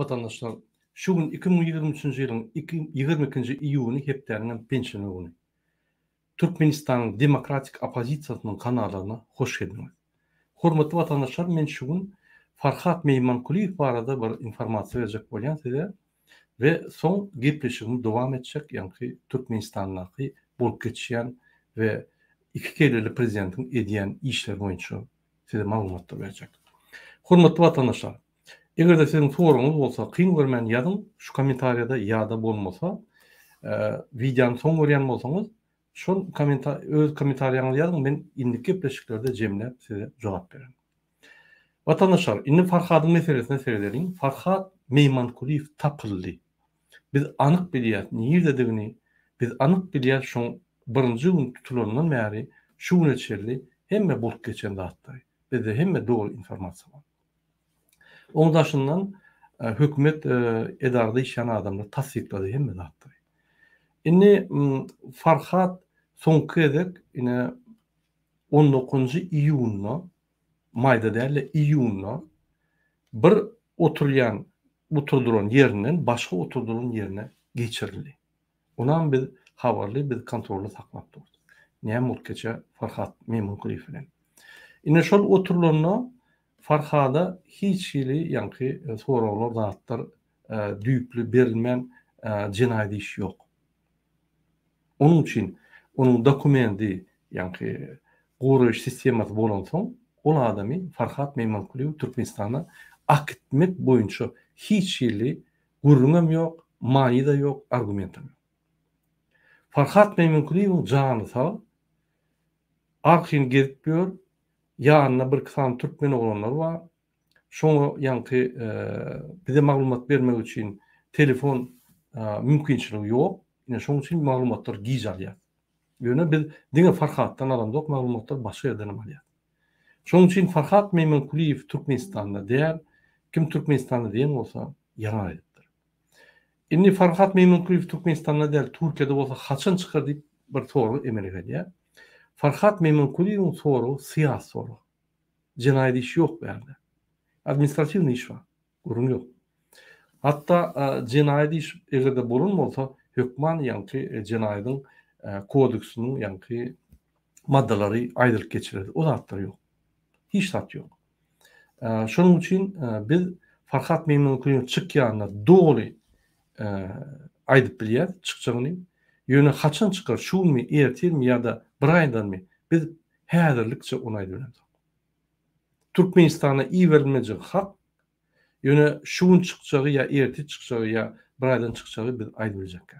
vatandaşlar, şu gün 2023 yılın 22. iyuni hepderinden pensionu günü. Türkmenistan'ın demokratik opozisiyasının kanallarına hoş geldiniz. Hormatly vatandaşlar, men şu gün Farhat Meymankuliyev barada bir informasiya verecek bolýan size ve son gepleşigim dowam etjek. Ýani Türkmenistan'daki bolup geçýän ve iki keleli prezidentin edýän işler boýunça size maglumatlar berjek. Hormatly vatandaşlar, egerde sizin soruňyz bolsa, kyn görmän ýazyn, şu kommentariýada ýa-da bolmasa, videonyň soň görýän bolsaňyz, şol öz kommentariýaňyzy ýazyn, men indiki gepleşiklerde jemläp size jogap bererim. Vatandaşlar, indi Farhatyň meselesine seredelim. Farhat Meymankuliyev tapyldy. Biz anyk bilýär, nerdedigini biz anyk bilýär, şoň birinji gün tutulandan bäri şu güne çerli hemme bolup geçen zatlar. Bizde hemme dogry informasiýa bar. Oňdaşyndan hökümet edarda işleyen adamlar tasdiklady hemme zatlar. Indi Farhat soňky edek ine 19 iyunna mayda däl iyunna bir oturduran yerinden başka oturduran yerine geçirildi. Ondan biz habarly, biz kontrolü saklap durdy. Näme bolup geçe Farhat Meymankuliyew bilen. Ine şol oturulanyna Farhada hiç ýyly ýanky soraglar zatlar düýüklü berilmän jinaýat iş ýok. Onun üçin onun dokumenti ýanky goruş sistemasy bolan soň ol adamy Farhat Meymankuliyew Türkmenistana akitmek boýunça hiç ýyly gurrunam ýok, many da ýok, argumentam ýok. Farhat Meymankuliyew jany sag, arkyny gezip ýör, ýanyna bir kysam türkmen oglanlar bar. Şoňa ýanky bize maglumat bermek üçin telefon mümkinçiligi ýok. Ine şoň üçin maglumatlar giz alýar. Ýöne biz diňe Farhatdan alandyk maglumatlar başga ýerden alýar. Şoň üçin Farhat Meymankuliyew Türkmenistanda däl, kim Türkmenistanda diýen bolsa ýalan edipdir. Indi Farhat Meymankuliyew Türkmenistanda däl, Türkiýede bolsa haçan çykar diýip bir soru emelik edýär. Farhat Meymankuliyewiň soru syýasy soru. Jinaýat iş ýok bärde. Administratiwny iş bar, gurrun ýok. Hatda jinaýat iş egerde bolan bolsa, hökman ýanky jinaýatyň kodeksiniň ýanky maddalary aýdyryp geçirildi. O zatlar ýok. Hiç zat ýok. Şonuň üçin biz Farhat Meymankuliyew çykýanyna dogry aýdyp bilýär, çykjagyny. Ýöne haçan çykar, şumy, ertirmi ýa-da bir aýdanmy biz häzirlikçe onu aýdyrýarys. Türkmenistana iyi verilmejek hak, ýöne şu gün çykjagy ýa erti çykjagy ýa bir aýdan çykjagy biz aýdyrjak.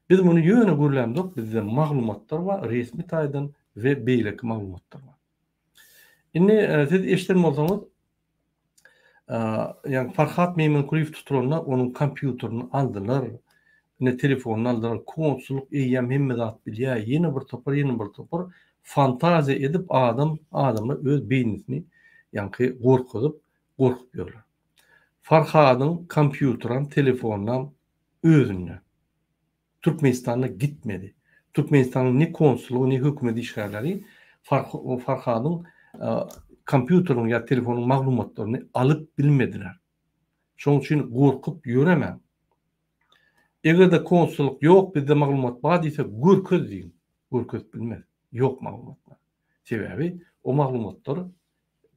Biz muny ýöne görlämdik, bizde maglumatlar bar, resmi taýdan we beýleki maglumatlar bar. Indi siz eşitden bolsaňyz, ýani Farhat Meymankuliyew tutulanlar onun kompýuterini aldylar, ne telefonunu aldylar, konsulluk eýýäm hemme zat bilýär, ýene bir topar fantaziya edip adamlar öz beýnini ýanky gorkup ýörler. Farhatyň kompýuteran, telefondan özüne Türkmenistana gitmedi. Türkmenistanyň ne konsullugy, ne hökümet işgärleri Farhatyň kompýuteryň ýa telefonuň maglumatlaryny alyp bilmediler. Şoň üçin gorkup ýöremän. Egerde konsulluk ýok, bizde maglumat bar diýse görköz diýin. Görköz bilmez. Ýok maglumatlar. Sebebi o maglumatlar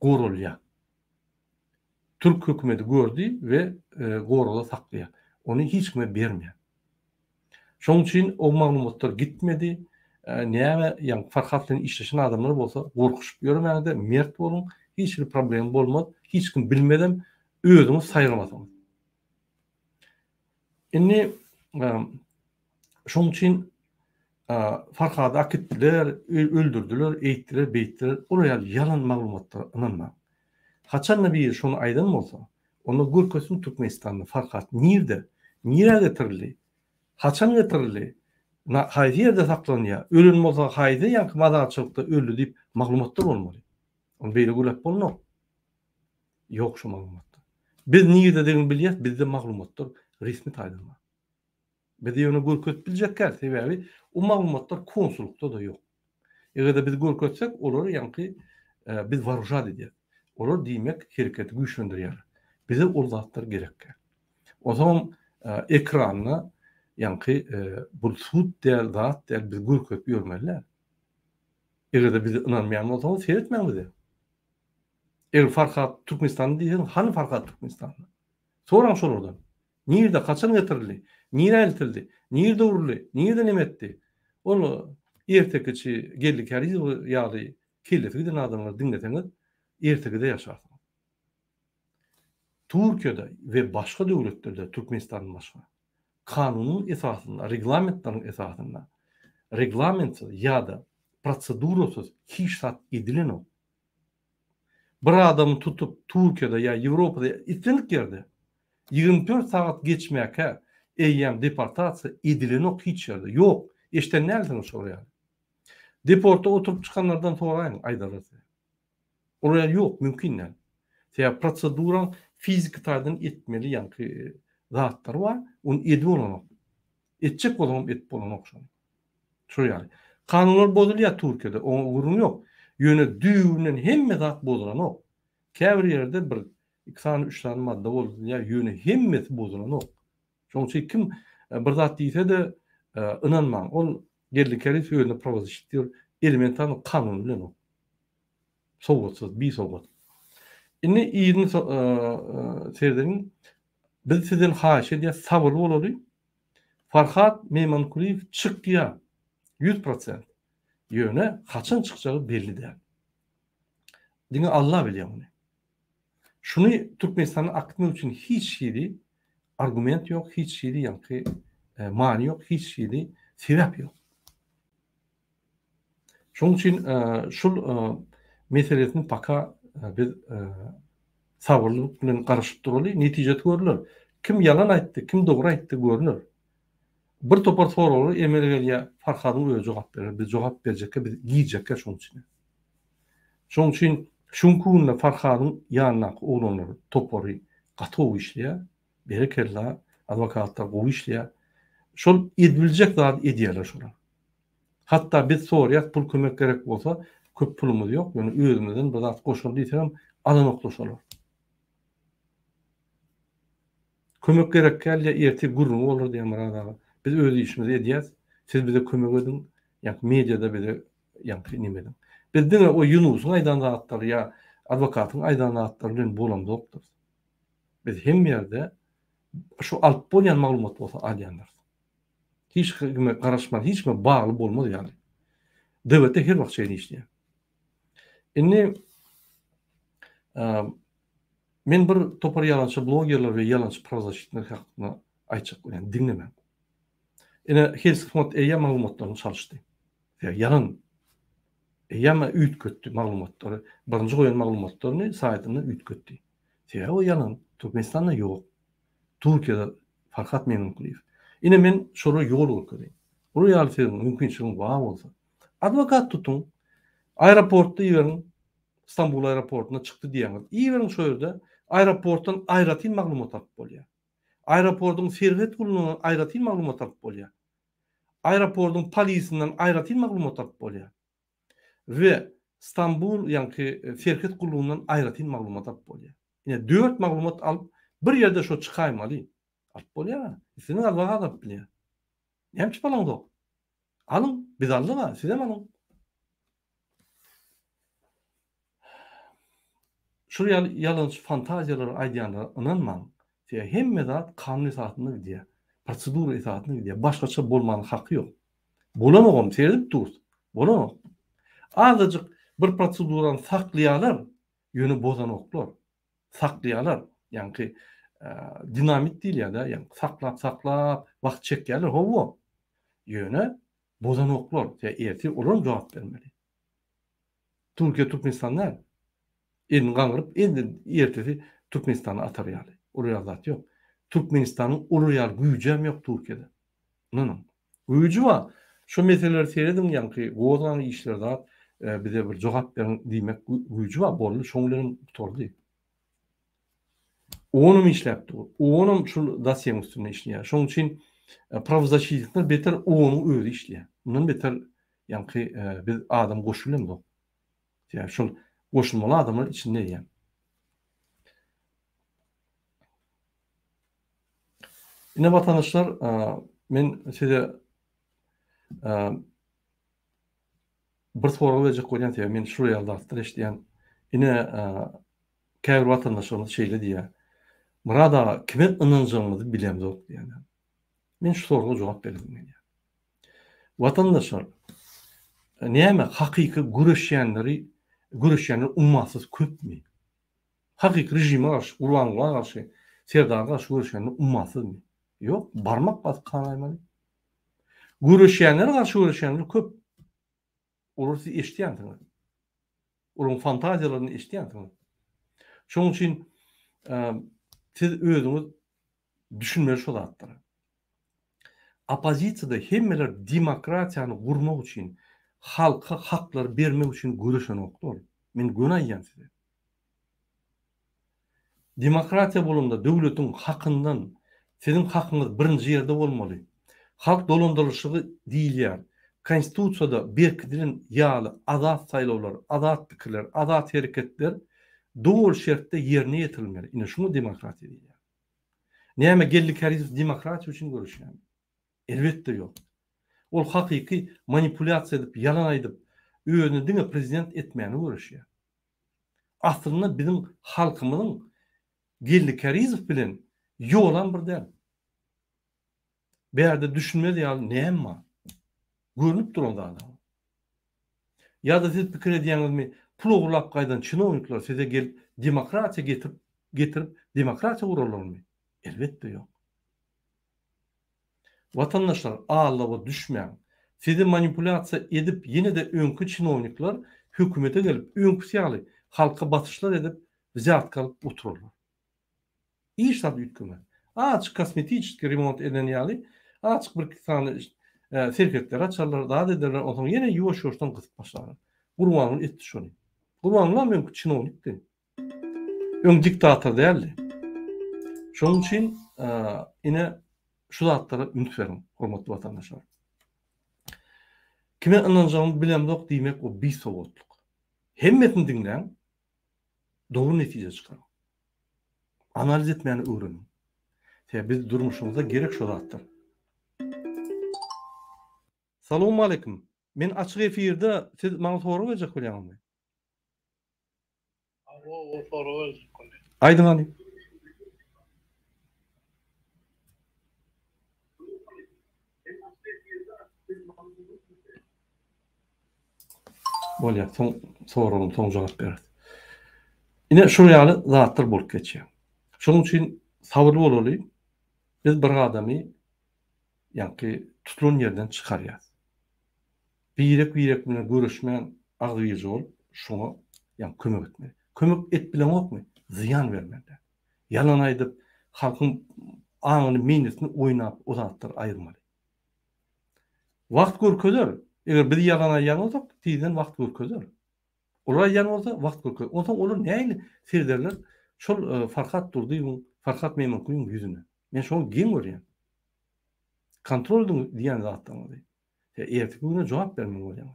gorulýar. Türk hökümeti gördü ve gorula saklaýar. Onu hiç kime bermeýär. Şoň üçin o maglumatlar gitmedi. Näme ýa Farhat bilen işleşen adamlar bolsa gorkuşup ýörmäňde mert bolun, hiç bir problem bolmaz, hiç kim bilmeden özüňiz saýramasyňyz. Indi şoň üçin Farhaty akitdiler, öldürdüler, eýtdiler, beýtdiler. Olýar ýalan maglumatlar inanma. Haçan bir şonu aýdan bolsa, onu görkösün Türkmenistanda Farhat nirde getirildi? Haçan getirildi? Haýdy ýerde saklanýar? Ölün bolsa haýdy ýa-da mazarçylykda öldü diýip maglumatlar bolmaly. Onu beýle görüp bolmaz. Ýok şu maglumatlar. Biz nirde degin bilýär, bizde maglumatlar resmi taýdan bar. Biz ýöne görköp biljekler, sebebi o maglumatlar konsullukda da ýok. Egerde biz görkötsek, olar ýanky biz warujat edýär. Olar diýmek hereketi güýçlendirýär. Bize ol zatlar gerekkä. O zaman ekranını yankı bulut değil, zat değil, biz gürkök görmeliler. Eğer de bizi inanmayan o zaman seyretmeyen bizi. Eğer Farhat Türkmenistan'ı diyorsun, hani Farhat Türkmenistan'ı? Soran sorurdan. Nirde kaçan getirildi? Nire eltildi? Nirde uruli? Nirde nimetti? Onu ertekiçi geldik her yağlı kirleti giden adamlar dinleteniz ertekide yaşarsın. Türkiye'de ve başka devletlerde Türkmenistan'ın başka kanunun esasında, reglamentlerin esasında reglamentsiz ya da prosedurasız hiç sat edilen o. Bir adamı tutup Türkiye'de ya Avrupa'da itlenlik yerde 24 saat geçmeyeke eyyem deportası edilen o hiç yerde yok. İşte nereden soruyor? Deporta oturup çıkanlardan sorayın aydarası. Oraya yok mümkün değil. Ya proseduran fizik tarzdan etmeli yani zatlar var. Onu edip olanok. Etçek olanok etip olanok şunu. Şu yani. Kanunlar bozuluyor Türkiye'de. O uğrum yok. Yöne düğünden hemme zat bozulan o. Kevri yerde bir 2 tane 3 tane madde bozuluyor. Yöne hemmesi bozulan o. Şoň üçin kim bir zat diýse de inanmaň. Ol gellikleri söýüne provoz işliyor. Elementar kanun bilen o. Sowatsız, bir sowat. Inni iýini serdiriň biz sizden haşy diýe sabırly bolary. Farhat Meymankuliýew çykýar 100%. Yöne kaçan çıkacağı belli değil. Dini Allah biliyor onu. Şunu Türkmenistan'ın aklığı için hiç şeydi argument yok, hiç şeydi yankı mani yok, hiç şeydi sebep yok. Şunun için şu meselesini paka biz sabırlılık bilen karışıp durulur, neticesi görülür. Kim yalan aytdı, kim doğru aytdı görünür. Bir topar soruları emelgeliye Farhad'ın öyle cevap verir. Biz cevap verecekke, biz giyecekke şunun için. Şunun için şunkunla Farhad'ın yanına oğlanları toparı katı o işliye, berekella advokatlar o işliye, şol edilecek zat ediyorlar şuna. Hatta biz soruyak pul kömek gerek olsa köp pulumuz yok. Yani özümüzden bir zat koşul diysem alan oklaşalım. Kömek gerek gel erti gurrun olur diye marada. Biz öz işimizi ediyaz. Siz bize kömek edin. Yani medyada bize yani nimedin. Biz de o Yunus'un aydan rahatları ya advokatın aydan rahatları bilen bolan doktor. Biz hem yerde şu alıp bolyan maglumat bolsa alyanlar. Hiç garaşman, hiç mi bağlı bolmaz yani. Devlette her wagt şeyini işleýär. Inni men bir topar yalançy blogerler we yalançy prozashitler hakynda aýtjak bilen dinlemem. Ene Helsingfors eýa maglumatlaryny çalyşdy. Yalan eýa üýtgetdi maglumatlary. Birinji goýan maglumatlaryny saýtyna üýtgetdi. O yalan. Türkmenistanda ýok. Türkiýede Farhat Meymankuliýew. Ine men şoru ýol görýän. Bu ýaly mümkinçiligin bar bolsa. Advokat tutun. Aeroportda ýöreň. İstanbul aeroportuna çykdy diýeniz. Ýöreň şo ýerde aeroportdan aýratyn maglumat alyp bolýar. Aeroportun serhet gulundan aýratyn maglumat alyp bolýar. Aeroportun polisinden aýratyn maglumat alyp bolýar. Ve İstanbul ýa-ni serhet gulundan aýratyn maglumat alyp bolýar. Ine 4 maglumat alyp bir ýerde şo çykaýmaly. Alyp bolýar. Seni advokat alyp bilýär. Näme çypalan dok? Alın, biz aldyga, siz hem alın. Şu yalançy fantaziyalar aýdýanlara inanmaň. Hemme zat kanun esasynda gidiyor. Prosedur esasynda gidiyor. Başgaça bolmanyň haky ýok. Bolanogam serdip dur. Bolanok. Azyjyk bir prosedurany saklaýarlar, ýöne bozanoklar. Saklaýarlar. Yani dinamit değil ya da yani saklap wagt çekýärler howo. Ýöne bozanoklar. Erti olar jogap bermeli. Türkiýe Türkmenistanlar elini gaňyryp endi ertesi Türkmenistany atar ýaly. Oraya zat yok. Türkmenistan'ın oraya güýjem yok Türkiye'de. Nanam. Güýji wa şu meseleleri seyredim yani gozan işlerde bize bir jogap beren diýmek güýji wa bolly şoňlaryň tordy. Onum işlepdi. Onum şu dosýeň üstünde işleýär. Şoň üçin pravozachitlikler beter onu özü işleýär. Bundan beter yani biz adam goşulýar. Yani şu goşulmaly adamlar içinde ýa. Ine vatandaşlar, men size bir soru verecek bolýan diýär. Men şu ýalda eşdiýän ine käbir vatandaşlarymyz şeýle diýär. Murada kime ynanjağymyzy bilemzok diýär. Men şu soruga jogap berdim. Vatandaşlar, näme hakyky güreşýänler ummatsız köpmi? Hakyky rejime garşy, Urbanlyga garşy, Serdarga garşy güreşýänler ummatsızmy? Ýok, barmak basıp kanaýmaly. Güreşýänler garşy güreşýänler köp. Olar siz eşdiýänsiňiz. Olaryň fantaziýalaryny eşdiýänsiňiz. Şoň üçin siz özüňiz düşünmeli şu zatlara. Opozisiýada hemmeler demokratiýany gurmak üçin, halka haklar bermek üçin güreşen oklar. Men günaýýan size. Demokratiýa bolanda döwletiň hakyndan sizin hakyňyz birinji ýerde bolmaly. Halk dolandyrylşygy diýilýär. Konstitusiýada berkidilen ýaly azat saýlawlar, azat pikirler, azat hereketler dogry şertde ýerine ýetirilmeli. Ine şunu demokratiýa diýilýär. Näme gellikariz demokratiýa üçin görüşýär? Elbetde ýok. Ol hakyky manipulasiýa edip, ýalan aýdyp, özüni diňe prezident etmäni görüşýär. Aslynda bizim halkymyzyň gellikariz bilen ýolan bir däl. Bäde düşünmeli ýaly näme? Görünüp duranda adam. Ya da siz pikir edýäňizmi, pul uğurlap gaýdan çynowniklar size gel demokratiýa getirip demokratiýa gurarlarmy? Elbetde ýok. Vatandaşlar ağlawa düşmeýän. Sizi manipulasiýa edip ýene-de öňkü çynowniklar hökümete gelip öňkü ýaly halka batyşlar edip zat kalyp otururlar. İşte hükümet. Açık kosmetik remont eden ýaly açık bir tane serketler açarlar, daha dediler, o zaman yine yuvaş-yuvaşdan kısıp başlarlar. Gurbanlyň etdi şonu. Gurbanlyň mümkin çynownikdi. Öň diktator däldi. Şoň üçin ine şu zatlara ümit berin, hormatly vatandaşlar. Kime ynanjağymy bilemzok diýmek o bir sowatluk. Hemmetini diňläň, dogry netije çykar. Analiz etmeni öğrenin. Biz durmuşumuzda gerek şu zatlar. Salamu aleyküm. Men açık efirde siz bana soru verecek bolýarmy? O soru verecek. Aydın Ali. Bolýar, soruň soň jogap berdi. Ine şu ýaly zatlar bolup geçýär. Şoň üçin sabırly bolaly. Biz bir adamy ýa-ki tutulan yerden çykarýar. Birek bilen görüşmän agdyýyjy bolup, şoňa ýa kömek etmeli. Kömek et bilen okmy? Ziyan bermeli. Yalan aýdyp, halkyň aňyny minnetini oýnap, o zatlar aýyrmaly. Wagt görkezler. Eger biz yalan aýýan bolsak, tiýden wagt görkezler. Olar aýýan bolsa, wagt görkezler. Ondan olar näýli serderler? Şol Farhat durdy, Farhat Meýmankulyň ýüzüne. Men şoňa giň görýän. Kontroldyň diýen zatdan. Ertesi güne cevap vermeli bolýar.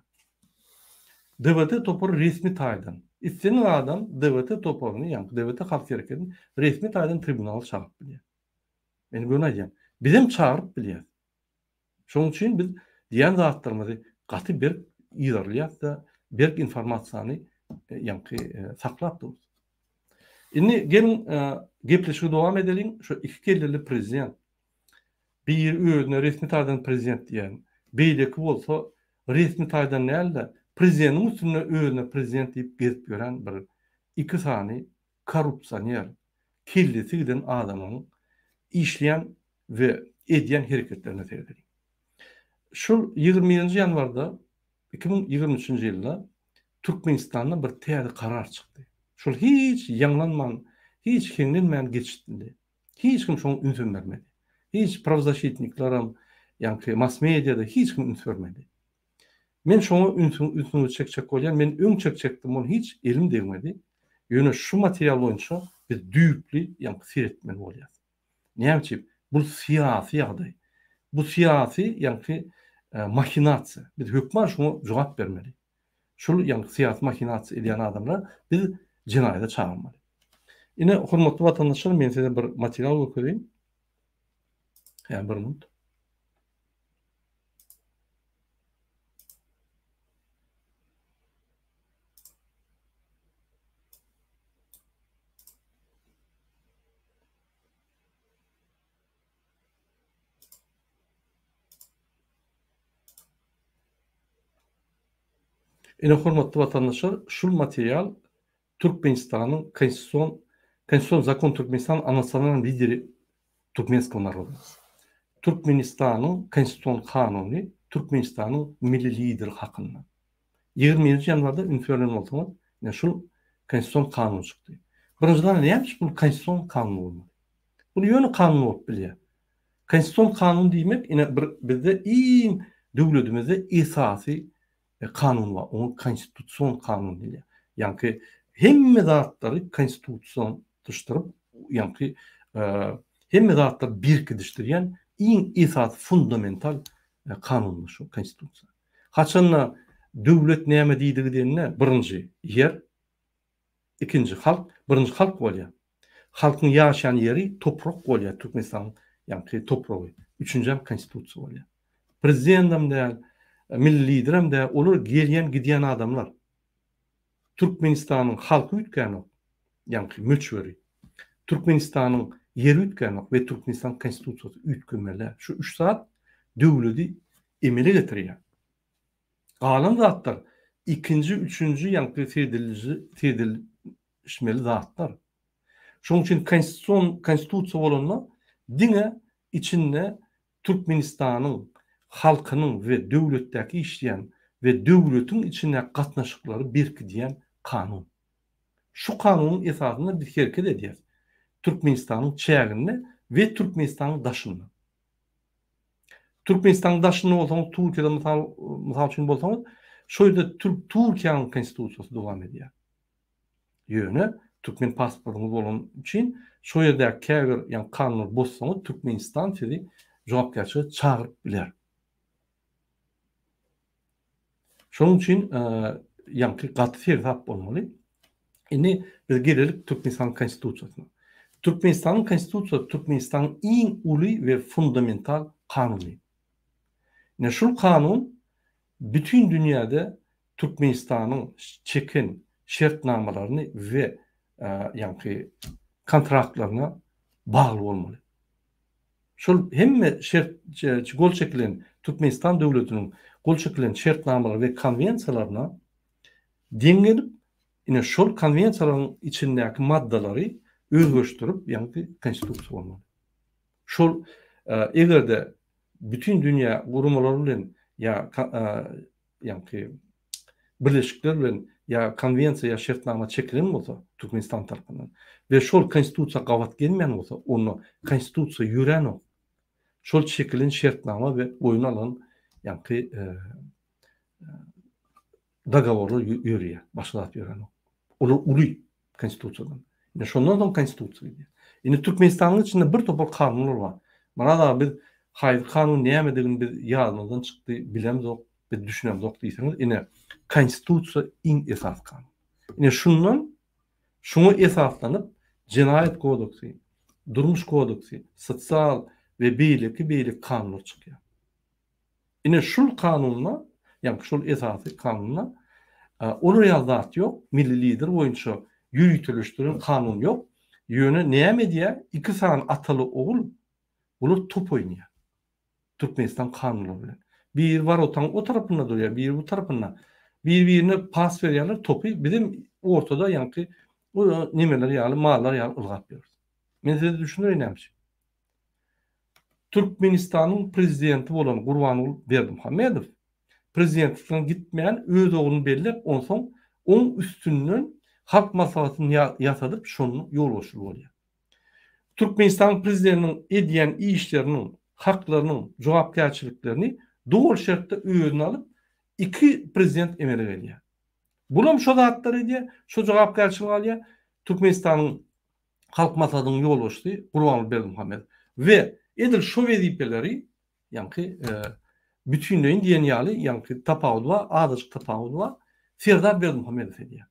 DWT topor resmi taýdan. Islenin adam DWT toporuny, ýa-ni DWT halk hereketini resmi taýdan tribunal çağırıp bilýär. Men görnäýän. Bizim çağırıp bilýär. Şoň üçin biz diýen zatlarymyzy gaty bir ýerlerýär da bir informasiýany ýa-ni saklap durýar. Indi gelin gepleşige dowam edelim. Şu iki kelleli prezident bir özüne resmi taýdan prezident diýen beýleki bolsa resmi taýdan näle prezidentin üstüne özüne prezident diýip gezip gören bir iki sany korrupsioner kellesi giden adamyň işleyen ve edýän hereketlerine seredin. Şu 20-nji ýanwarda 2023-nji ýylda Türkmenistandan bir täze karar çykdy. Şol hiç ýanglanman, hiç kenlenmän geçdi. Hiç kim şoň ünsün bermedi. Hiç pravzащитникларам, ýa-ni mass mediada hiç kim üns bermedi. Men şoňa ünsüňi çekçek bolýan, men öň çekçekdim, ol hiç elim degmedi. Ýöne şu material boýunça biz düýpli ýa-ni seretmeli bolýar. Näme bu siýasy ýagdaý. Bu siýasy ýa-ni mahinasiýa. Biz hökümet şoňa jogap bermeli. Şol ýa-ni siýasy mahinasiýa edýän adamlar biz jinaýata çağırmaly. Ine hormatly vatandaşlar, men size bir material okuyayım. Yani bir minut. Ene hormatly vatandaşlar, şul material Türkmenistanyň Konstitusiýon zakon Türkmenistan anasasynyň lideri Türkmenský narody. Türkmenistanyň konstitusiýon kanuny Türkmenistanyň milli lideri hakynda. 20 ýanwarda ünferlen bolsaňyz, ýa şul konstitusiýon kanuny çykdy. Birinjiden näme bu konstitusiýon kanuny bolmaly? Bu ýöne kanuny bolup bilýär. Konstitusiýon kanuny diýmek bizde iň döwletimizde esasy kanun var. Onu konstitusiýon kanuny diýilýär. Ýani hemme zatlary konstitusiýon dışdyryp, ýani hemme zatlar birkidişdirýän iň esas fundamental kanun şu konstitusiýa. Haçanla döwlet näme diýdigi diýende birinji yer, ikinji halk, birinji halk bolýar. Halkyň ýaşaýan ýeri toprak bolýar, Türkmenistan ýani topragy. Üçüncü konstitusiýa bolýar. Prezidentim däl, milli liderim de olur gelýän gidýän adamlar. Türkmenistanyň halky ütkäni, ýani möçberi. Türkmenistanyň ýeri ütkäni we Türkmenistan konstitusiýasy ütkämeli. Şu 3 saat döwleti emele getirýär. Galan zatlar ikinji, üçüncü ýani tedilişmeli zatlar. Şoň üçin konstitusiýa bolanda diňe içinde Türkmenistanyň halkynyň we döwletdäki işleyen ve döwletiň içine gatnaşyklary birkidýän kanun. Şu kanunyň esasynda bir hereket edýär. Türkmenistanyň çägini we Türkmenistanyň daşyny. Türkmenistanyň daşyny bolsaň, Türkiýede mysal üçin bolsaň, şoýda Türkiýanyň konstitusiýasy dowam edýär. Ýöne Türkmen pasportuny bolan üçin şo ýerde käbir ýani kanun bolsaň, Türkmenistan sizi jogapkärçiligi çagyryp biler. Şoň üçin ýani gaty ferhat bolmaly. Indi biz gelelik Türkmenistan konstitusiýasyna. Türkmenistanyň konstitusiýasy Türkmenistanyň iň uly we fundamental kanuny. Ne şol kanun bütün dünýäde Türkmenistanyň çekin şertnamalaryny we ýani kontraktlaryna bagly bolmaly. Şol hemme şert gol çekilen Türkmenistan döwletiniň gol çekilen şertnamalar we konwensiýalaryna deňgelip, ine şol konwensiýalaryň içindäki maddalary özgeçdirip, ýani konstitusiýa bolmaly. Şol egerde bütün dünýä gurumlary bilen ýani birleşikler bilen ya konwensiýa ya şertnama çekilen bolsa Türkmenistan tarapyndan we şol konstitusiýa gawat gelmeýän bolsa, onu konstitusiýa ýüren şol çekilen şertnama we boyun alan ýani dagaworlar ýürýär, başlat ýüren. Olar uly konstitusiýadan. Ine şondan konstitusiýa diýär. Ine Türkmenistanyň içinde bir topar kanunlar bar. Mana da biz hayır kanun näme diýen biz ýazmadan çykdy, bilemzok, biz düşünemzok diýseňiz, ine konstitusiýa iň esas kanun. Ine şunu esaslanyp Jinayet kodeksi, Durmuş kodeksi, sosial we beýlik kanunlar çykýar. Ine şul kanunla, ýani şul esasy kanunla olar ýazat ýok, milli lider boýunça ýürütilişdiren kanun ýok. Ýöne näme diýär? 2 san ataly ogul bular top oýnaýar. Türkmenistan kanunları bilen. Bir var o tarapına duruyor, bir bu tarapına. Birbirine pas berýärler, topu bizim ortada ýani o nimeler ýaly mallar ýaly ılgap berýär. Men size düşünýärem. Türkmenistanyň prezidenti bolan Gurbanuly Berdimuhammedow prezidentlikden gitmeýän öz ogluny belläp, onsoň oň üstünden halk maslahatyny ýasadyp şonu ýol boşul bolýar. Türkmenistan prezidentiniň edýän işleriniň, haklarynyň jogapkärçiliklerini doğru şertde öýüne alyp 2 prezident emele gelýär. Bulam şo zatlar edýär, şo jogapkärçilik alýar. Türkmenistanyň halk maslahatynyň ýol boşdy Gurbanuly Berdimuhammedow we edil şo wezipeleri ýani bütünleýin diýen ýaly ýani tapawudwa, adaşyk tapawudwa Serdar Berdimuhammedow edýär.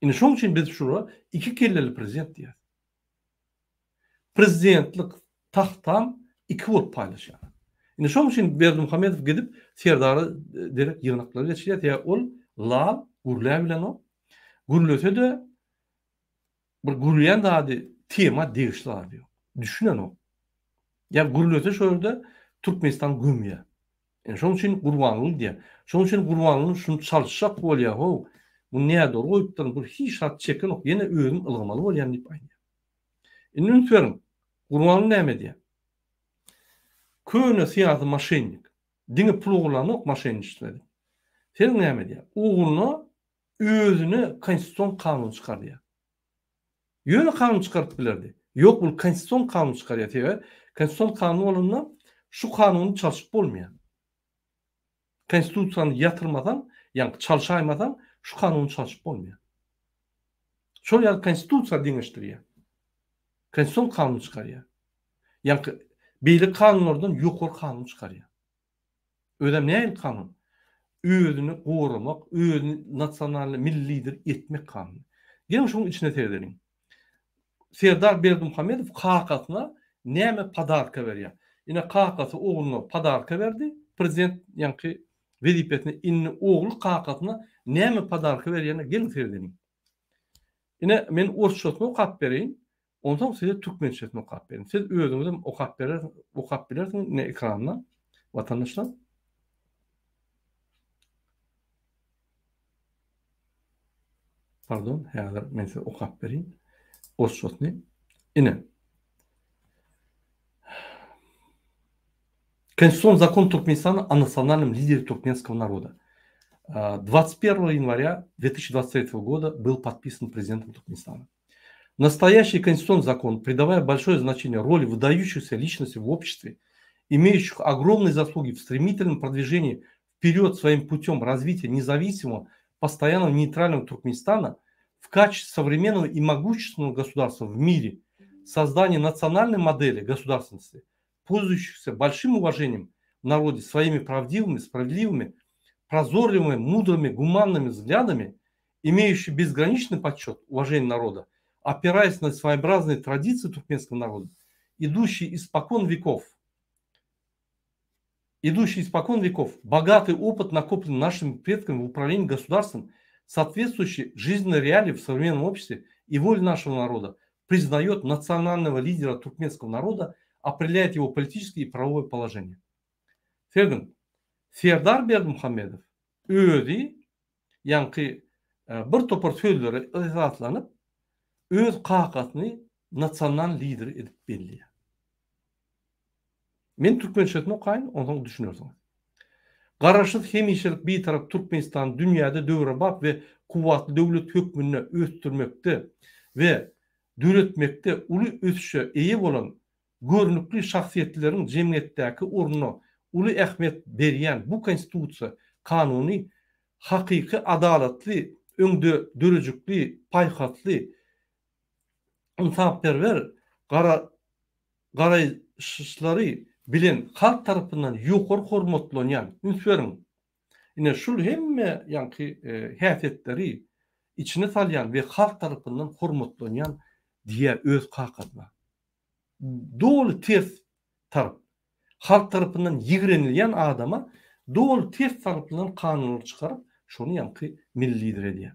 Ine şoň üçin biz şura 2 kelleli prezident diýär. Prezidentlik taxtam iki bolup paylaşýar. Ine şoň üçin Berdimuhammedow gidip Serdary derek ýygnaklary geçirýär. Ya ol lal gurulýar bilen o. Gurulýasa da bir gurulýan zady tema degişler diýär. Düşünen o. Ya gurulýasa şöyle Türkmenistan gümýär. Şoň üçin gurbanlyk diýär. Şoň üçin gurbanlyk şunu çalşak bolýar. Ho, bu näde goýupdyr? Bu hiç hat çeken ok. Ýene özüm ılgamaly bolýan diýip aýdýar. Inen söýerim. Gurbanlyk näme diýär? Köne siyasi maşennik. Diňe pul ugurlanok maşennikçiler. Sen näme diýär? Ugurny özüne konstitusiýon kanun çykar diýär. Ýöne kanun çykaryp bilerdi. Ýok, bu konstitusiýon kanun çykarýar diýär. Konstitusiýon kanun bolanda şu kanuny çalşyp bolmaýar. Konstitusiýany ýatyrmadan, ýani çalşaýmadan şu kanuny çalşyp bolmaýar. Şol ýaly konstitusiýa diňeşdirýär. Konstitusiýon kanun çykarýar. Ýani beýle kanunlardan ýokary kanun çykarýar. Ödem näme kanun? Özüni goramak, özüni nasional millidir etmek kanunu. Gelin şoň içine terderin. Serdar Berdimuhammedow kakatyna näme padarka berýär? Ine kakasy ogluny padarka berdi. Prezident ýani wezipetini inni oglu kakatyna näme padarka berýärine gelin terderin. Ine men orçatma okap bereyim. Ondan size Türkmençesini okap berin. Siz özüňizden okap bilersiň ne ekranna vatandaşlar. Pardon, häzir men size okap bereyim. Orçatny. Ine. Конституционный закон Туркменистана о национальном лидере туркменского народа. 21 января 2023 года был подписан президентом Туркменистана. Настоящий конституционный закон, придавая большое значение роли выдающихся личностей в обществе, имеющих огромные заслуги в стремительном продвижении вперед своим путем развития независимого, постоянного нейтрального Туркменистана в качестве современного и могущественного государства в мире, создание национальной модели государственности, пользующихся большим уважением в народе своими правдивыми, справедливыми, прозорливыми, мудрыми, гуманными взглядами, имеющий безграничный подсчет уважения народа, опираясь на своеобразные традиции туркменского народа, идущие испокон веков, богатый опыт, накопленный нашими предками в управлении государством, соответствующий жизненной реалии в современном обществе и воле нашего народа, признает национального лидера туркменского народа, определяет его политическое и правовое положение. Serdar Berdimuhammedow özü ýani bir topar sözleri izahlanıp öz kakatyny nasional lider edip belliýär. Men Türkmençesini okaýyn, ondan düşünýärsiň. Garaşsyz hemişelik bir tarap Türkmenistan dünýäde döwrebap we kuwatly döwlet hökmüne östürmekde we döretmekde uly ösüşe eýe bolan görnükli şahsiýetleriň jemgyýetdäki ornuny uly ähmiýet berýän bu konstitusiýa kanuny hakyky adalatly, öňde dörejikli, paýhatly, insapperwer garaýşlary bilen halk tarapyndan ýokary hormatlanýan, ünsüriň. Ine şul hemme ýani häsiýetleri içine salýan we halk tarapyndan hormatlanýan diýär öz kakatyna. Dolu ters tarap. Halk tarapyndan ýigrenilýän adama dolu ters tarapyndan kanunlar çykaryp, şonu ýani milli lider edýär.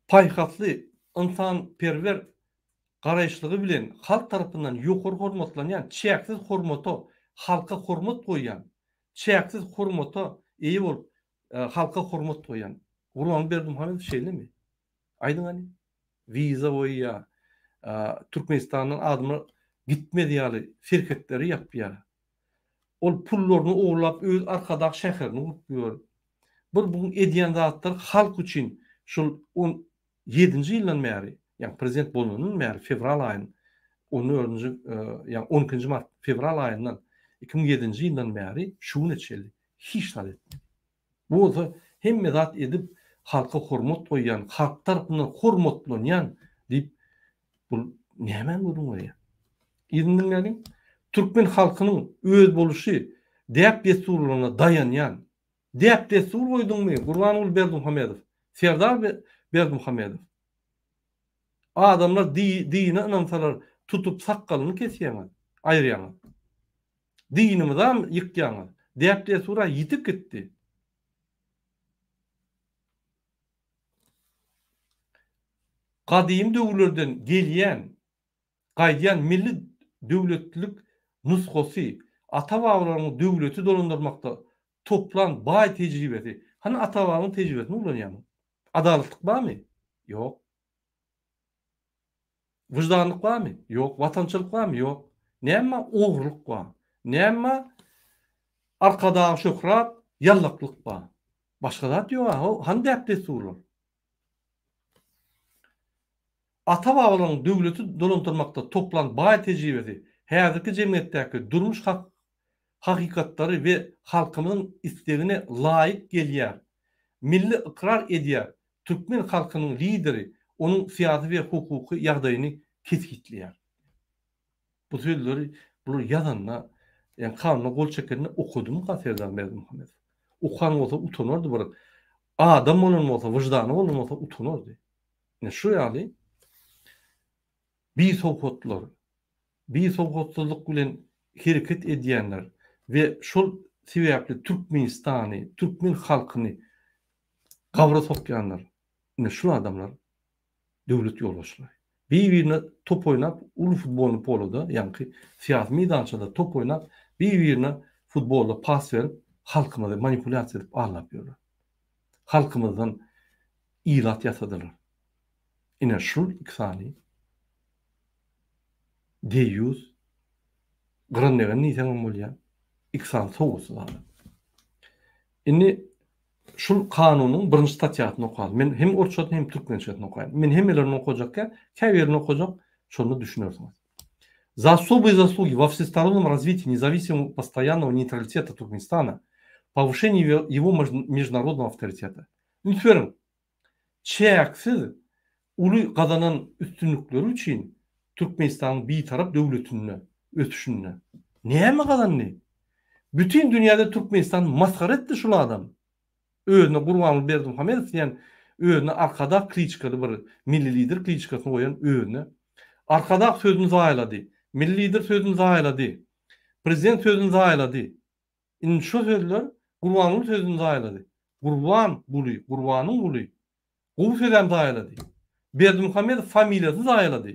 Paýhatly, insanperwer garaýşlygy bilen halk tarapyndan ýokary hormatlanýan, çäksiz hormata, halka hormat goýan, çäksiz hormata eýe bolup halka hormat goýan. Gurban Berdimuhammedow şeýlemi? Aýdyňany wiza goýýar, Türkmenistanyň adymy gitmedi ýaly şirketleri ýapýar. Ol pullaryny oglap öz arkadaş şäherini gurupýar. Bir bu edýän zatlar halk üçin şol 17-nji ýyldan bäri, ýani prezident bolanynyň bäri fevral aýynyň 10-njy ýani 12-nji mart fevral aýyndan 2007-nji ýyldan bäri şu neçeli hiç zat etmedi. Bu da hemme zat edip halka hormat goýan, halk tarapyndan hormatlanýan diýip bu näme görünýär? İzninizle Türkmen halkynyň öz boluşy däp desurlaryna dayanýan, däp desur goýduňmy? Gurbanuly Berdimuhammedow, Serdar Berdimuhammedow. Adamlar dine inansalar, tutup sakkalını kesýäňiz, aýrýaňyz. Dinimizam ýykýaňyz. Däpde sura ýitip gitdi. Kadim döwürlerden gelýän, gaýdýan milli döwletlik nuskosy, ata-babalaryň döwleti dolandyrmakda toplan baý tejribesi. Hani ata-babalyň tejribesini ulanýarmy? Adalatlyk barmy? Ýok. Wyjdanlyk barmy? Ýok. Watançylyk barmy? Ýok. Näme ogrulyk bar? Näme arkadagy şöhrat, ýallaklyk bar? Başga zat ýok. Hani däpdesi bolar? Ata-babalaryň döwleti dolandyrmakda toplan baý tejribesi, häzirki jemgyýetdäki durmuş hakikatlary we halkymyň istegine laýyk gelýär. Milli ikrar edýär. Türkmen halkynyň lideri onuň syýasy we hukuky ýagdaýyny kesgitleýär. Bu sözleri bular ýazanlar, ýani kanuna gol çekenini okudum Gaserdan Berdimuhammedow. Okan bolsa utanardy bir. Adam bolan bolsa, wyjdany bolan bolsa utanardy. Ne şu ýaly bir sowgatlyk bilen hereket edýänler we şol sebäpli Türkmenistany, Türkmen halkyny gawra sokýanlar. Ne şu adamlar döwlet ýolbaşçylary. Bir-birine top oynap, ulu futbolny poloda, ýani syýasy meýdançada top oynap, bir-birine futbolda pas berip, halkymyzy manipulasiýa edip alap ýörler. Halkymyzdan ilat ýasadylar. Ine şu iksany deyüz grannegan niýetem bolýar. İksan soğusuz adam. Inni şul kanunyň birinji statýasyny okadym. Men hem orçat hem türkmençe okadym. Men hemmelerini okajakka, käbirini okajak, şonu düşünýärsiňiz. За особые заслуги во всестороннем развитии независимого постоянного нейтралитета Туркменистана, повышении его международного авторитета. Lütfen, çeksiz ulu kazanan üstünlükleri için Türkmenistan'ın bir taraf devletine, ötüşününe. Neye mi kazandı? Bütün dünyada Türkmenistan maskara etti şu adam. Özüne Kurbanlı Berdimuhammedow diyen, özüne arkada Kliçkalı bir milli lider Kliçkasını koyan özüne. Arkada sözünü zayladı. Milli lider sözünü zayladı. Prezident sözünü zayladı. İn şu sözler Kurbanlı sözünü zayladı. Kurban buluy, Kurbanın buluy. O sözden zayladı. Berdimuhammedow familyasını zayladı.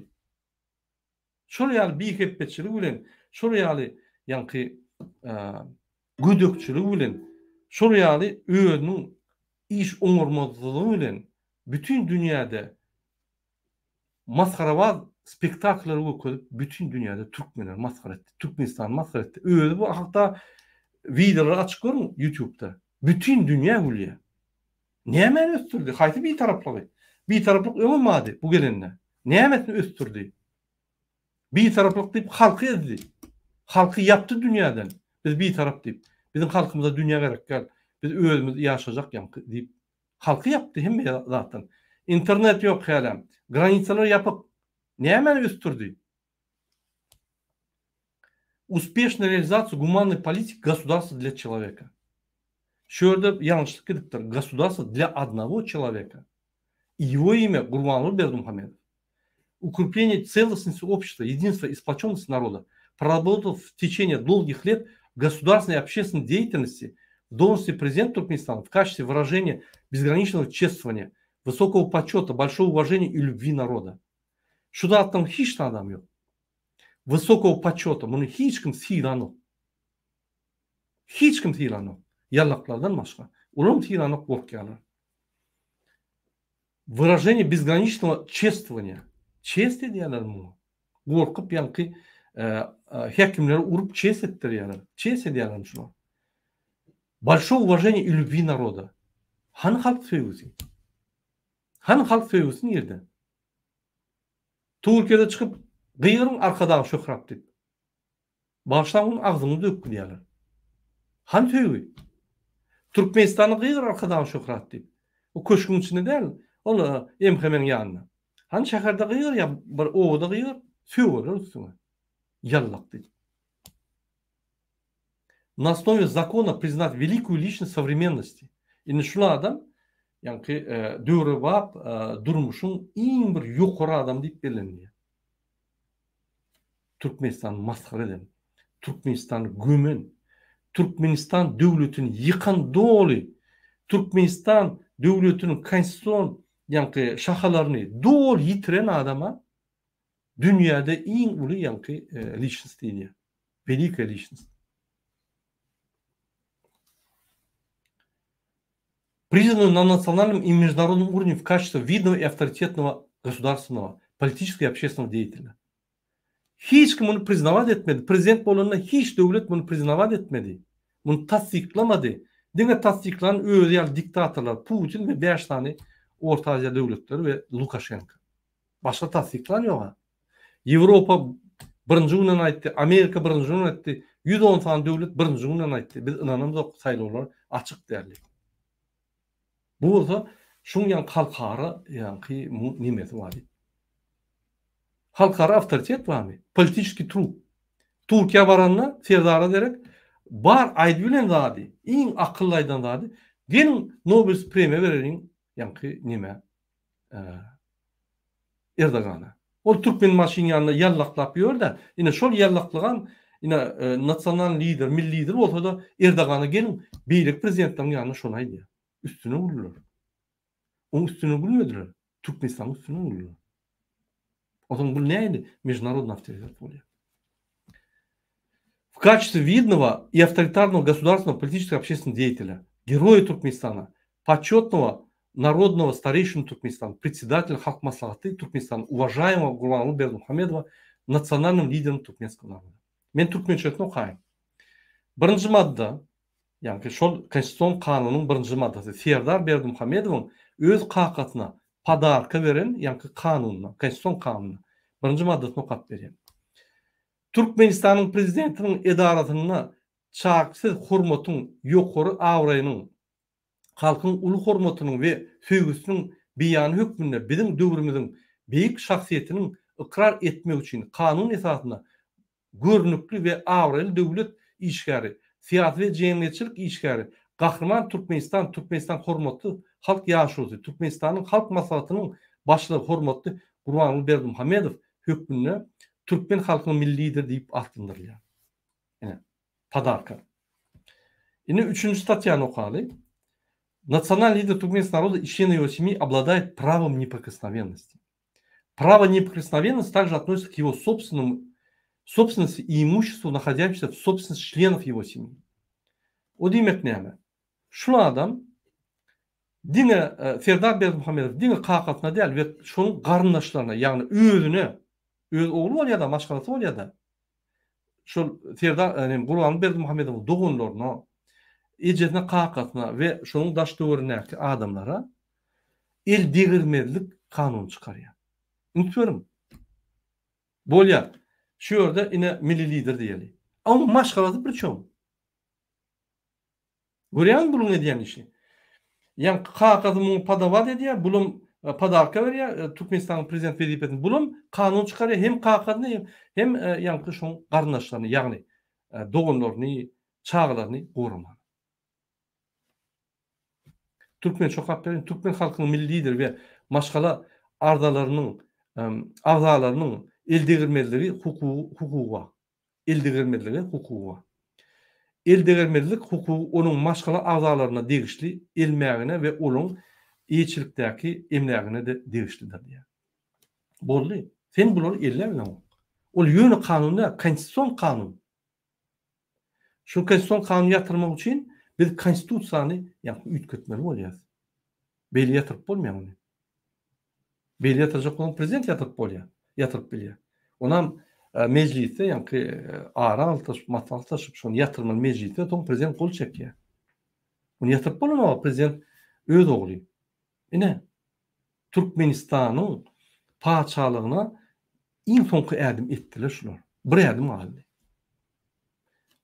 Şuraya bir hepbetçilik bilen, şuraya yankı güdükçülük bilen, şuraya özünün iş oňurmazlygy bilen bütün dünyada maskaravaz spektaklary öküp bütün dünyada Türkmenler maskara etdi. Türkmenistan maskara etdi. Özü bu hakda videolar açık görün YouTube'da. Bütün dünya bilýär. Näme östürdi? Haýsy bir taraplyk? Bir taraplyk öňmadi bu gelenler. Näme östürdi? Bir taraflık deyip halkı ezdi. Halkı yaptı dünyadan. Biz bir taraf deyip, bizim halkımıza dünya gerek gel, biz özümüz yaşayacak deyip, halkı yaptı hem zaten. İnternet yok halam. Granitsalar yapıp, ne hemen üstürdü? Успешная реализация гуманной политики государства для человека. Şöyle yanlışlık edipdir. Государство для одного человека. Его имя Гурбанлы Бердимухаммедов. Укрепление целостности общества, единства и сплоченности народа, проработав в течение долгих лет государственной и общественной деятельности в должности президента Туркменистана в качестве выражения безграничного чествования, высокого почета, большого уважения и любви народа. Şurada attığım hiç adam yok. Высокого почета, bunu hiç kim sıyıranı. Hiç kim sıyıranı. Yallaklardan başka. Ulan sıyıranı korkuyorlar. Выражение безграничного чествования. Çest ediyorlar bunu. Korkup yankı hekimleri urup çest ettiriyorlar. Çest ediyorlar şunu. Большое уважение и любви народа. Hani halk sevgisi? Hani halk sevgisi nerede? Türkiye'de çıkıp gıyırın arkadağı şöhrat deyip. Baştan onun ağzını dökülüyorlar. Hani sevgi? Türkmenistan'ı gıyır arkadağı şöhrat deyip. O köşkün içinde değil. Onu emhemen yanına. Hani şehirde gıyır ya, bir oğuda gıyır, söylüyorlar üstüne. Yallak dedi. На основе закона признать великую личность современности. И нашла adam, yani döwre bap, durmuşun iň bir ýokary adam diýip bilinýär. Türkmenistan maskara eden, Türkmenistan gömen, Türkmenistan devletini yıkan doğru, Türkmenistan devletinin konstitusiyon yankı şahalarını doğru yitiren adama dünyada en ulu yankı lichность deniyor. Великая личность. Признан на национальном и международном уровне в качестве видного и авторитетного государственного, политического и общественного деятеля. Hiç kim bunu priznavat etmedi. Prezident bolanda hiç devlet bunu priznavat etmedi. Bunu tasdiklamadı. Dine tasdiklan özel diktatörler Putin ve 5 tane Orta Asya devletleri ve Lukashenko. Başka tasdiklan yok. Avrupa birinci günden aytdı, Amerika birinci günden aytdı, 110 tane devlet birinci günden aytdı. Biz inanamız sayılar açık derli. Bu olsa şunyan halkara yani nimeti var. Halkara avtoritet var mı? Politiski trup. Türkiye baranına Serdara derek bar aydı bilen zadi. En akıllaydan zadi. Gelin Nobel Premi verenin yani nime Erdoğan'a. O Türkmen maşin yanına yallaklap yiyor da yine şol yallaklagan yine nasyonal lider, milli lider olsa da Erdoğan'a gelin beylik prezidentten yanına şonaydı. Üstüne vurulur. Onun üstüne vurulmuyorlar. Türkmenistan'ın üstüne vurulur. O zaman bu neydi? Международный авторитет oluyor. В качестве видного и авторитарного государственного политического общественного деятеля, героя Туркменистана, почетного народного старейшины Туркменистана, председателя Халк Маслихаты Туркменистана, уважаемого Гурбангулы Бердымухамедова, национальным лидером туркменского народа. Мен Türkmençesini okuyayım. Birinci madde, yani şol konstitusiyon kanunun birinci maddesi, Serdar Berdimuhamedov'un öz kakatına padarka veren yani kanununa, konstitusiyon kanununa birinci maddesini okuyup vereyim. Türkmenistan'ın prezidentinin edaratına çaksız hurmatın yukarı avrayının halkın ulu hurmatının ve söygüsünün beyanı hükmünde bizim dövrümüzün büyük şahsiyetinin ikrar etmek için kanun esasında görünüklü ve avraylı devlet işgari, siyasi ve cemiyetçilik işgari, kahraman Türkmenistan hurmatlı halk yaşıyordu. Türkmenistan'ın halk maslahatının başlığı hurmatlı Gurbanguly Berdimuhamedov hükmünde Türkmen halkının millidir deyip altındırılıyor. Yani padarka. Yine 3. статьяны окали. Национальный лидер туркменского народа и члены его семьи обладает правом неприкосновенности. Право неприкосновенности также относится к его собственности и имуществу, находящемуся в собственности членов его семьи. O demek ne? Şu adam dine Serdar Berdimuhamedov dine kakatına değil ve şunun karındaşlarına yani özüne öz oğlu var ya da başkalısı var ya da şu Serdar Gurbanguly Berdimuhamedov'un doğumlarına ecedine kakatına ve şunun daş dövründeki adamlara el değirmezlik kanun çıkarıyor. Unutuyorum. Bolya şu yerde yine milli lider diyelim. Ama maşkalası bir çoğun. Görüyor musun bunun ne diyen işi? Yani kakatımın padavat ediyor, bunun padarka veriyor, Türkmenistan'ın prezident vazifesini bunun kanun çıkarıyor. Hem kakatını hem yani şunun karındaşlarını yani doğumlarını, çağlarını korumak. Türkmen çok haberin, Türkmen halkının millidir ve maşkala ardalarının, ağzalarının eldeğirmeleri hukuku var. Eldeğirmeleri hukuku var. Eldeğirmelik hukuku onun maşkala ağzalarına değişli, elmeğine ve onun iyiçilikteki emleğine de değişlidir diye. Bollu. Sen bunları ellerle o. O yönü kanunda, konstitusyon kanun. Şu konstitusyon kanunu yatırmak için biz konstitusiyanı ütketmeli olacağız. Belli yatırıp olmuyor onu. Belli yatıracak olan prezident yatırıp biliyor. Ona mecliste yani ara altaşıp, masaltaşıp şunu yatırmalı mecliste ton prezident kol çekiyor. Onu yatırıp olmuyor ama prezident öz oğlu. Ne? Türkmenistan'ın paçalığına en sonki edim ettiler şunlar. Bir edim aldı.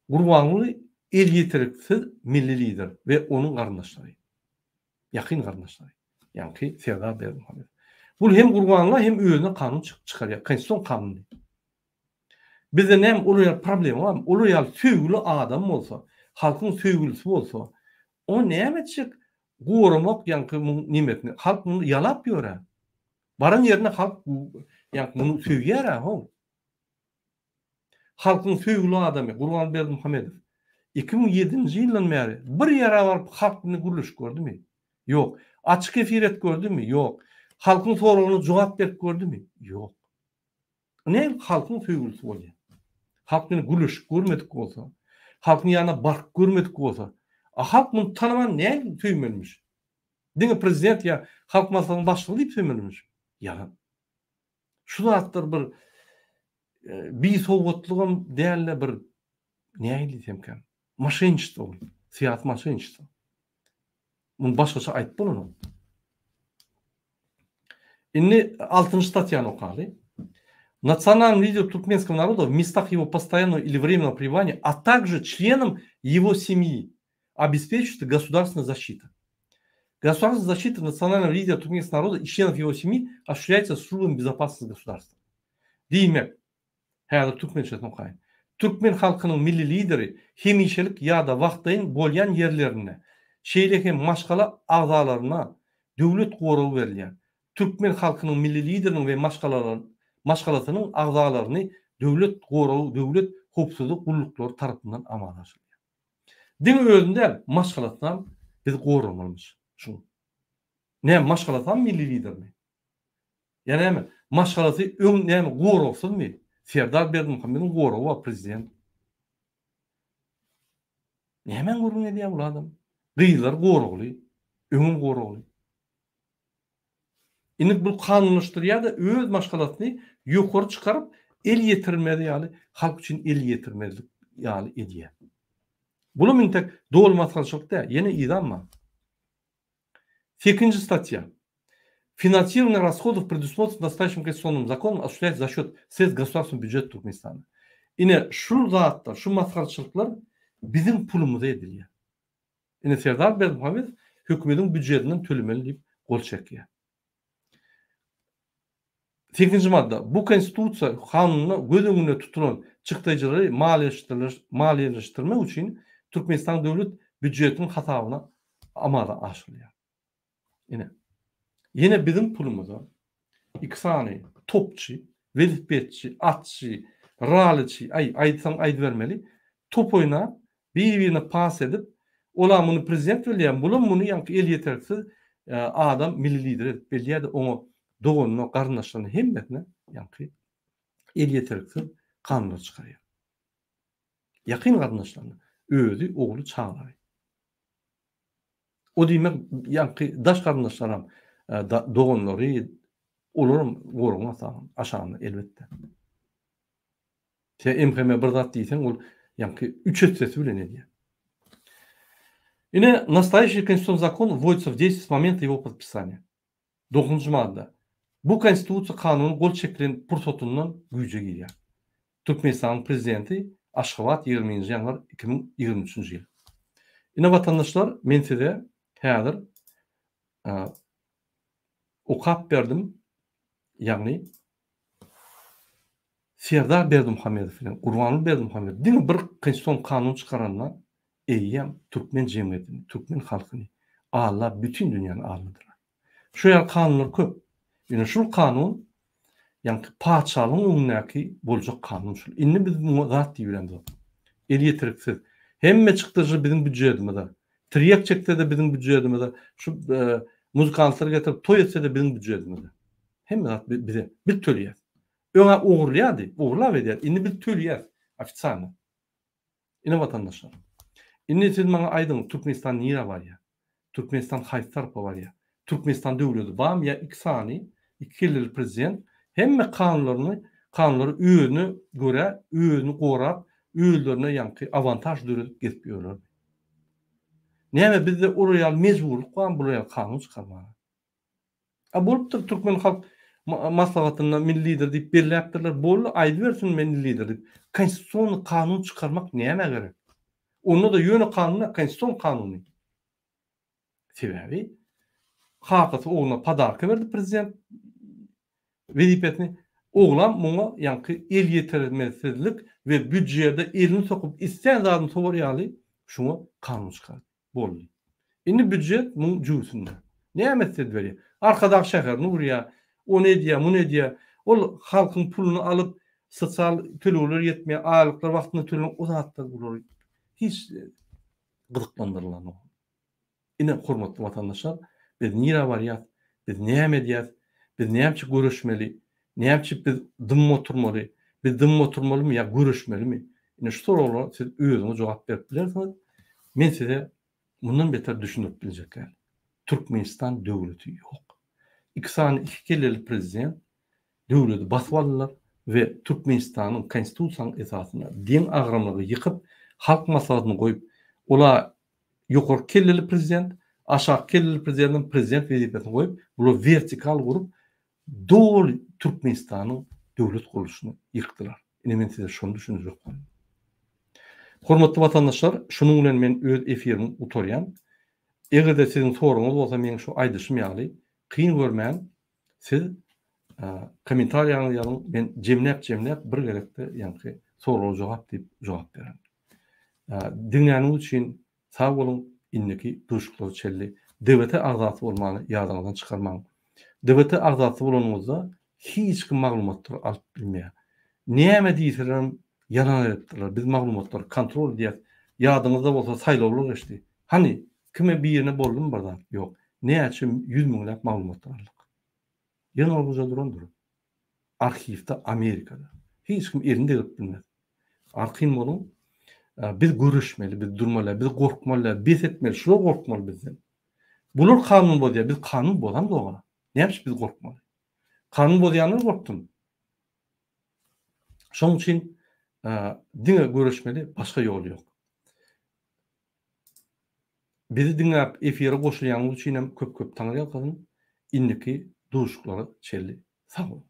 Gurbanguly el yeteneksiz milli lider ve onun kardeşleri. Yakın kardeşleri. Yani ki Serdar Berdimuhamedov. Bu hem Gurbanguly hem özüne kanun çıkarıyor. Konstitusyon kanunu. Bizde hem oluyor problem var. Oluyor söygülü adam olsa, halkın söygülüsü olsa, o ne edecek? Korumak yani nimetini. Halk bunu yalap yiyor. Barın yerine halk yani bunu söylüyor. halkyň söýgüli adamy Gurban Berdimuhamedow 2007-nji ýyldan bäri bir ýere baryp halkyny gürleş gördümi? Ýok. Açyk efir et gördümi? Ýok. Halkyň soragyna jogap berip gördümi? Ýok. Ne halkyň söýgülisi bolýar? Halkyny gürleş görmedik bolsa, halkyň ýanyna baryp görmedik bolsa, halk muny tanaman näme söýmelmiş? Diňe prezident ýa halk maslahatynyň başlygy diýip söýmelmiş? Ýa. Şu zatlar bir sowatlygam dälle bir näme diýsem, maşynçylyk bol, siyasat maşynçylyk. Muny başgaça aýdyp bolan. Indi 6-njy stатьяny okaly. Национальным лидером туркменского народа в местах его постоянного или временного пребывания, а также членам его семьи обеспечивается государственная защита. Государственная защита национального лидера туркменского народа и членов его семьи осуществляется службами безопасности государства. Demek, häzir türkmençe okuýan. Türkmen halkynyň milli lideri hemişelik ýa-da wagtdaýyn bolýan ýerlerine, şeýleki maşgala agzalaryna döwlet gorawy berilýär. Türkmen halkynyň milli lideriniň we maşgalatynyň agzalaryny döwlet gorawy, döwlet howpsuzlyk gullukları tarapyndan amanlaşylýar. Diň özünde maşgalatdan biz goramalymyz. Şu. Ne maşgalatan milli lidermi? Yani näme? Maşgalaty öň näme gorawsyzmy? Serdar Berdimuhammedowyň gorawy wa prezident. Näme gurun edýär bu adam? Gyýlar gorawly, öňüm gorawly. Indi bu kanunlaşdyrýar-da öz maşgalatyny ýokary çykaryp el ýetirmeli ýaly halk üçin el ýetirmeli ýaly edýär. Bunu mintek dolmasalçykda ýene idamma. 8-нji статья. Финансирование расходов, предусмотренных настоящим конституционным законом, осуществляется за счет средств государственного бюджета Туркменистана. Ine şu zatlar, şu maskarçılıklar bizim pulumuzda ediliyor. Ine Serdar Berdimuhamedow hükümetin büdjetinden tölemeli deyip gol çekiyor. 8-nji madda. Bu konstitusiya kanununa göz öňünde tutulan çykdyjyları maliýeleşdirmek üçin Türkmenistan döwlet büdjetiniň hasabyna amala aşylýar. Yine bizim pulumuzda iksany, topçy, velosipedçi, atçy, rallyçy, aýtsaň aýdy bermeli, top oýnap, bir-birine pas edip, olar muny prezident bilýär, bular muny ýa-ni el ýetersiz adam milli lider edip bilýär, oňa doganyny, garyndaşlaryny hemmetine ýa-ni el ýetersiz kanunlar çykarýar. Ýakyn garyndaşlaryny özü ogly çağlar. O diýmek ýa-ni daş garyndaşlaram doganlary olaram gorulmasa aşağıda elbette. MHM bir zat diýsen ol ýa-ni 3 ötesi bilen edýär. Ine настоящий конституционный закон вводится в действие с момента его подписания. 9-njy madda. Bu konstitusiya kanunyny gol çekilen pursotundan güýje girýär. Türkmenistanyň prezidenti Aşgabat 20-nji ýanwar 2023-nji ýyl. Ine vatandaşlar, men size häzir okap berdim. Ýagny Serdar Berdimuhamedow bilen Gurban Berdimuhamedow diň bir konstitusiyon kanun çykaranlar eýýär Türkmen jemgyýetini, Türkmen halkyny, Allah bütün dünýäni aldylar. Şu ýer kanunlar köp. Ýene şu kanun ýa-ni paçalyň öňündäki boljak kanun şu. Indi biz bu zat diýýärmiz. El ýetirsiz. Hemme çykdyjy bizim büdjetimizde. Triýek çekde de bizim büdjetimizde. Şu muzikantlar getirip toy etse de bizim büdjetimizde. Hemme zat bize bir töleýär. Öňe ogurlaýardy, ogurlap edýär. Indi bir töleýär ofitsialny. Ine vatandaşlar. Indi siz maňa aýdyň Türkmenistan nire barýar? Türkmenistan haýsy tarapy barýar? Türkmenistan döwleti bam ýa iksany, iki ýyllyk prezident hemme kanunlary öňüne göre, öňüni gorap, öýlerine ýa-ni avantaj döredip getip ýörler. Näme bizde oraya mecburluk var, buraya kanun çykarmaga. Bolupdyr Türkmen halk maslahatyna milli lider diýip berläpdirler. Bolly aýdy bersin milli lider diýip. Konstitusiýony kanun çykarmak näme gerek? Onda da ýöne kanuny, konstitusiýon kanuny. Sebebi hakaty oguna padarka berdi prezident. Velipetini oglan muňa ýa-ni el ýetirmezlik we büdjede elini sokup isleýän zadyny sowarýaly, şuňa kanun çykar. Boldy. Indi büdjet muň juýsunda. Näme edýär? Arkadaş şäher Nuriýa, o ne diýär, bu ne diýär? Ol halkyň pulunu alyp sosial töleler yetmeýär, aýlyklar wagtynda tölen uzatdyr bular. Hiç gyzyklandyrlan o. Ine hormatly watandaşlar, biz nire barýar, biz näme diýär, biz näçe görüşmeli, näçe biz dym oturmaly, biz dym oturmalymy ýa görüşmelimi? Ine şu soralara siz özüňiz jogap berip bilersiňiz. Men size bundan beter düşünüp biljekler. Türkmenistan döwleti ýok. İki kelleli prezident döwleti baswalylar we Türkmenistanyň konstitusiýasyň esasyna din agramlygy ýykyp, halk maslahatyny goýup, ola ýokary kelleli prezident, aşağı kelleli prezidentin prezident wezipetini goýup, bular vertikal gurup, dol Türkmenistanyň döwlet guruluşyny ýykdylar. Ine men size şonu düşünürjekmin. Hormatly watandaşlar, şunun bilen men öz efirimi utarýan. Egerde siziň soruňyz bolsa meň şu aýdyşym ýaly, kyn görmän, siz kommentariýaňyzy ýazyň, men jemläp bir gerekde ýa-ni soruga jogap diýip jogap berem. Dinlänýäniz üçin sag bolun, inneki duşuklar çelli. Dewlete agzasy bolmagy ýadyňyzdan çykarmaň. Dewlete agzasy bolanyňyzda hiç kim maglumatlar alyp bilmeýär. Näme diýseler yalan edipdiler. Biz maglumatlar kontrol diýip, ýadyňyzda bolsa saýlawlar geçdi. Hani kime bir ýerine boldum barda? Ýok. Näçe 100 miňlap maglumatlar aldyk. Ýene olguja durandyr. Arhivde Amerikada. Hiç kim erinde görüp bilmez. Arkin bolun, biz görüşmeli, biz durmaly, biz gorkmaly, biz etmeli, şular gorkmaly bizden. Bular kanun bolýar, biz kanun bolan doga. Näçe biz gorkmaly? Kanun bolýanyny gorkdum. Şoň üçin diňe görüşmeli, başga ýol ýok. Bizi dinläp efire goşulýanyňyz üçin hem köp taňryýar kalyn. Inniki duşuklary çelli. Sag bolun.